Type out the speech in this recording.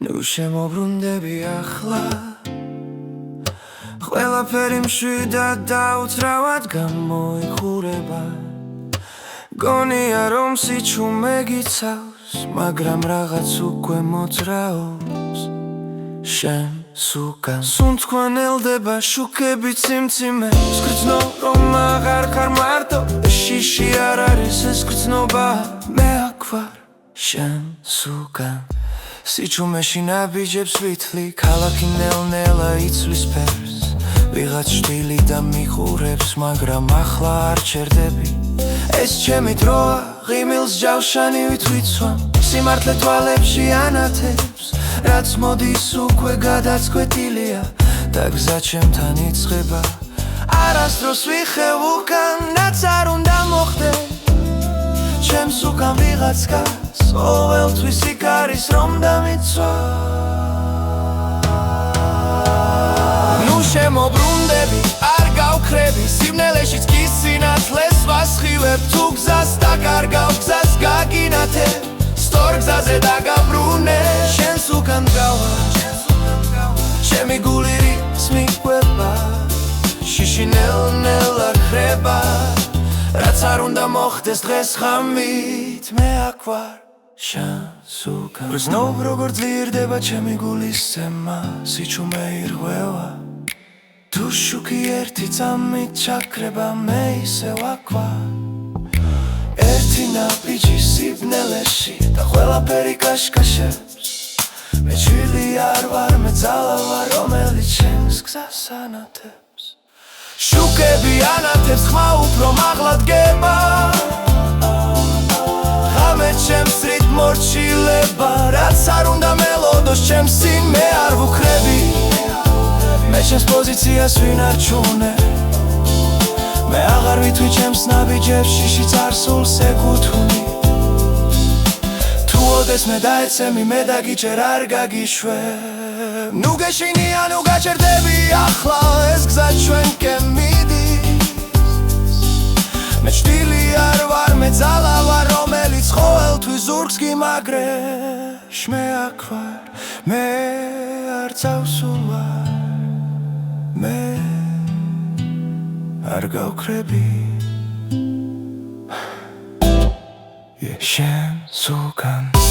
ნუ შემოbrუნდები ახლა ყველაფერი მშვიდად დაუცრავად გამოიხურება გონია რომ სიჩუმე გიცავს მაგრამ რაღაც უკვე მოძრაობს შენს უკან სუნთქვანელდება შუქებით სიმციმეს გრძნო რომ აღარ ხარ მარტო შიში არ არის ეს გრძნობა მე აქ ვარ შენს უკან სიჩუმეში ნაბიჯებს ვითვლი ქალაქი ნელ-ნელა იცვლის ფერს ვიღაც შტილი და მიყურებს მაგრამ ახლა არ ჩერდები ეს ჩემი დროა ღიმილს ჯავშანივით ვიცვამ სიმართლე თვალებში ანათებს რაც მოდის უკვე გადაწყვეტილია და გზა ჩემთან იწყება არასდროს ვიხევ უკან რაც არ უნდა მოხდეს ჩემს უკან ვიღაც გას ყოველთვის იქ არის რომ დამიცვა ნუ შემოbrუნდები არ გავქრები სიმნელეშიც კი სინათლეს ვასხივებ თუ გზას დაკარგავ გზას გაგინათებ სწორ გზაზე დაგაბრუნე შენს უკან დგავა ჩემი გული რითმი ყვება შიში ნელ-ნელა ხრება რაც არ უნდა მოხდეს დღეს ხამით მე აქ ვარ შენს უკან გრძნობ როგორ ძლიერდება ჩემი გულის სცემა სიჩუმე ირღვევა თუ შუქი ერთი წამით ჩაქრება მე ისევ აქ ვარ ერთი ნაბიჯი სიბნელეში და ყველაფერი კაშკაშებს მე ჭვილი არ ვარ მე ძალა ვარ რომელიც შენს გზას ანათებს შუქები ანათებს ხმა უფრო მაღლა დგება ღამე ჩემს რით მორჩილება რაც არ უნდა მელოდოს ჩემს წინ მე არ ვუქრები მე ჩემს პოზიციას ვინ არჩუნე მე აღარ ვითვლი ჩემს ნაბიჯებს შიში წარსულს ეკუთვნი თუ ოდეს მე დაეცემი მე დაგიჭერ არ გაგიშვებ ნუ გეშინია ნუ გაჩერდები ახლა ეს გზა ჩვენკენ მიდის მე ჭვილი არ ვარ მე ძალა ვარ რომელიც ყოველთვის ზურგს გიმაგრებს მე აქ ვარ მე არ წავსულ ვარ მე არ გავქრები შენს უკან